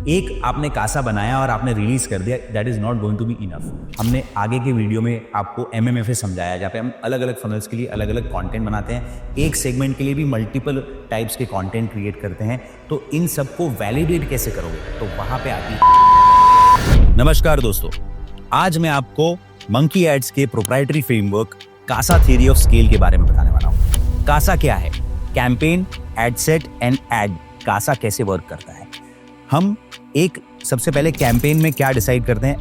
एक आपने कासा बनाया और आपने रिलीज कर दिया, that is not going to be enough. हमने आगे के वीडियो में आपको MMFA समझाया, जहाँ पे हम अलग अलग फनल्स के लिए अलग अलग कंटेंट बनाते हैं, एक सेगमेंट के लिए भी मल्टीपल टाइप्स के कंटेंट क्रिएट करते हैं। तो इन सबको वैलिडेट कैसे करोगे, तो वहां पे आती है। नमस्कार दोस्तों, आज मैं आपको मंकी एड्स के proprietary framework CASA theory of scale के बारे में बताने वाला हूँ। कासा क्या है? Campaign, ad set and ad. CASA कैसे वर्क करता है? हम एक सबसे पहले कैंपेन में क्या डिसाइड करते हैं?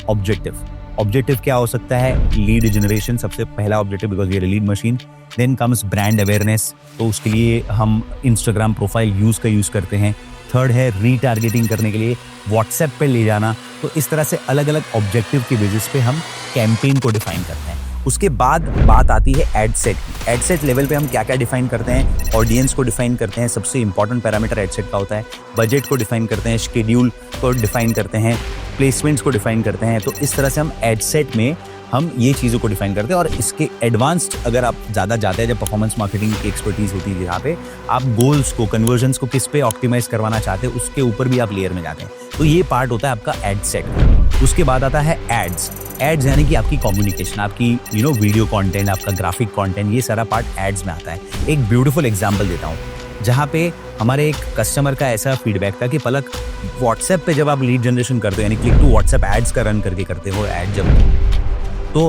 ऑब्जेक्टिव क्या हो सकता है? लीड जनरेशन, सबसे पहला objective, because we are lead machine. Then comes brand awareness, तो उसके लिए हम इंस्टाग्राम प्रोफाइल यूज करते हैं। थर्ड है रीटारगेटिंग करने के लिए व्हाट्सएप पे ले जाना। तो इस तरह से अलग अलग ऑब्जेक्टिव के बेसिस पे हम कैंपेन को डिफाइन करते हैं। उसके बाद बात आती है एड सेट की। एड सेट लेवल पे हम क्या क्या डिफाइन करते हैं? ऑडियंस को डिफाइन करते हैं, सबसे इंपॉर्टेंट पैरामीटर एड सेट का होता है। बजट को डिफाइन करते हैं, शेड्यूल को डिफाइन करते हैं, प्लेसमेंट्स को डिफाइन करते हैं। तो इस तरह से हम एड सेट में हम ये चीज़ों को डिफाइन करते हैं। और इसके एडवांस्ड अगर आप ज़्यादा जाते हैं, जब परफॉर्मेंस मार्केटिंग की एक्सपर्टीज होती है, जहाँ पे आप गोल्स को, कन्वर्जन्स को किस पे ऑप्टिमाइज करवाना चाहते हैं, उसके ऊपर भी आप लेयर में जाते हैं। तो ये पार्ट होता है आपका एड सेट। उसके बाद आता है एड्स। एड्स यानी कि आपकी कम्युनिकेशन, आपकी वीडियो कंटेंट, आपका ग्राफिक कंटेंट, ये सारा पार्ट एड्स में आता है। एक ब्यूटीफुल एग्जांपल देता हूँ, जहाँ पे हमारे एक कस्टमर का ऐसा फीडबैक था कि पलक, व्हाट्सएप पे जब आप लीड जनरेशन करते हो, यानी क्लिक टू व्हाट्सएप एड्स का रन करके करते हो एड, जब तो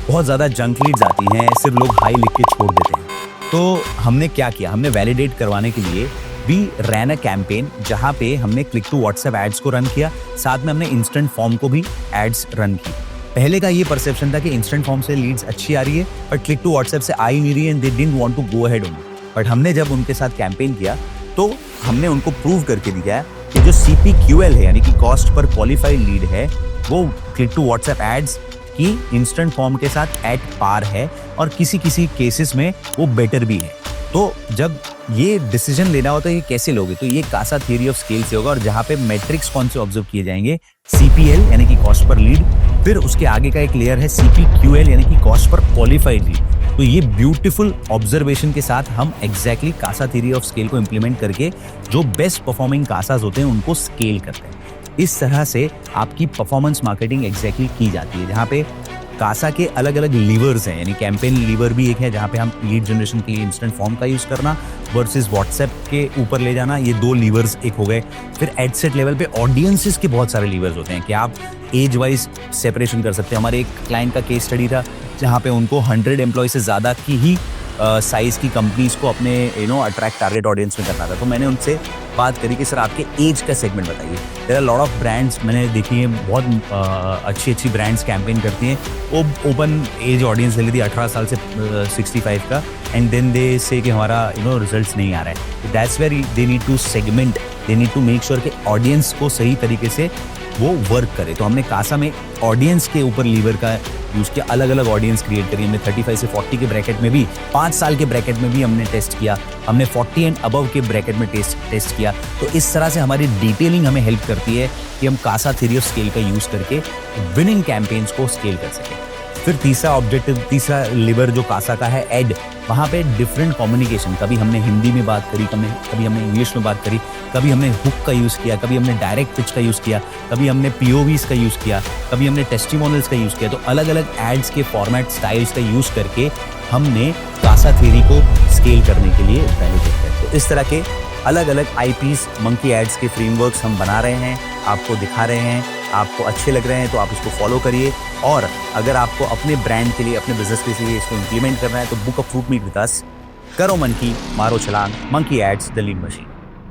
बहुत ज़्यादा जंक लीड्स आती हैं, सिर्फ लोग हाई लिख के छोड़ देते हैं। तो हमने क्या किया? हमने वैलिडेट करवाने के लिए वी रैन अ कैंपेन, जहाँ पे हमने क्लिक टू व्हाट्सएप एड्स को रन किया, साथ में हमने इंस्टेंट फॉर्म को भी एड्स रन की। पहले का ये परसेप्शन था कि इंस्टेंट फॉर्म से लीड्स अच्छी आ रही है, बट क्लिक टू व्हाट्सएप से आ ही नहीं रही है, and they didn't want to go ahead only. But हमने जब उनके साथ कैंपेन किया, तो हमने उनको प्रूव करके दिया है कि जो CPQL है, यानी कि कॉस्ट पर क्वालिफाइड लीड है, वो क्लिक टू व्हाट्सएप एड्स की इंस्टेंट फॉर्म के साथ एट पार है, और किसी किसी केसेस में वो बेटर भी है। तो जब ये डिसीजन लेना होता है, ये कैसे लोगे? तो ये कासा थ्योरी ऑफ स्केल से होगा, और जहाँ पे मैट्रिक्स कौन से ऑब्जर्व किए जाएंगे? CPL यानी कि कॉस्ट पर लीड, फिर उसके आगे का एक लेयर है CPQL यानी कि कॉस्ट पर क्वालिफाइड लीड। तो ये ब्यूटीफुल ऑब्जर्वेशन के साथ हम exactly CASA theory of scale को इंप्लीमेंट करके जो बेस्ट परफॉर्मिंग कासास होते हैं उनको स्केल करते हैं। इस तरह से आपकी परफॉर्मेंस मार्केटिंग एग्जैक्टली की जाती है, जहाँ पे कासा के अलग अलग लीवर्स हैं, यानी कैंपेन लीवर भी एक है, जहाँ पे हम लीड जनरेशन के लिए इंस्टेंट फॉर्म का यूज़ करना वर्सेस व्हाट्सएप के ऊपर ले जाना, ये दो लीवर्स एक हो गए। फिर एड सेट लेवल पे ऑडियंसेस के बहुत सारे लीवर्स होते हैं कि आप एज वाइज सेपरेशन कर सकते हैं। हमारे एक क्लाइंट का केस स्टडी था, जहाँ पे उनको 100 एम्प्लॉय से ज़्यादा की ही साइज़ की कंपनीज को अपने अट्रैक्ट टारगेट ऑडियंस में करना था। तो मैंने उनसे बात करी कि सर आपके एज का सेगमेंट बताइए। There are lot of brands मैंने देखी हैं, बहुत अच्छी ब्रांड्स कैंपेन करती हैं, वो ओपन एज ऑडियंस ले लेती है 18 साल से 65 का, एंड देन दे से कि हमारा रिजल्ट्स नहीं आ रहा है। That's where they need to segment, they need to make sure कि ऑडियंस को सही तरीके से वो वर्क करे। तो हमने कासा में ऑडियंस के ऊपर लीवर का यूज़ किया, अलग अलग ऑडियंस क्रिएट करी। हमने 35 से 40 के ब्रैकेट में भी, 5 साल के ब्रैकेट में भी हमने टेस्ट किया, हमने 40 एंड अबव के ब्रैकेट में टेस्ट किया। तो इस तरह से हमारी डिटेलिंग हमें हेल्प करती है कि हम कासा थ्योरी ऑफ स्केल का यूज़ करके विनिंग कैंपेन्स को स्केल कर सकें। फिर तीसरा ऑब्जेक्टिव, तीसरा लिवर जो कासा का है, एड, वहाँ पे डिफरेंट कम्युनिकेशन, कभी हमने हिंदी में बात करी, कभी हमने इंग्लिश में बात करी, कभी हमने हुक का यूज़ किया, कभी हमने डायरेक्ट पिच का यूज़ किया, कभी हमने POVs का यूज़ किया, कभी हमने टेस्टिमोनियल्स का यूज़ किया। तो अलग अलग एड्स के फॉर्मेट स्टाइल्स का यूज़ करके हमने कासा थ्योरी को स्केल करने के लिए वैलिडेट किया। तो इस तरह के अलग अलग IPs, मंकी एड्स के फ्रेमवर्क्स हम बना रहे हैं, आपको दिखा रहे हैं। आपको अच्छे लग रहे हैं तो आप इसको फॉलो करिए, और अगर आपको अपने ब्रांड के लिए, अपने बिजनेस के लिए इसको इंप्लीमेंट करना है, तो book a fruit meet with us, करो मन की, मारो छलांग, Monkey Ads the lead machine.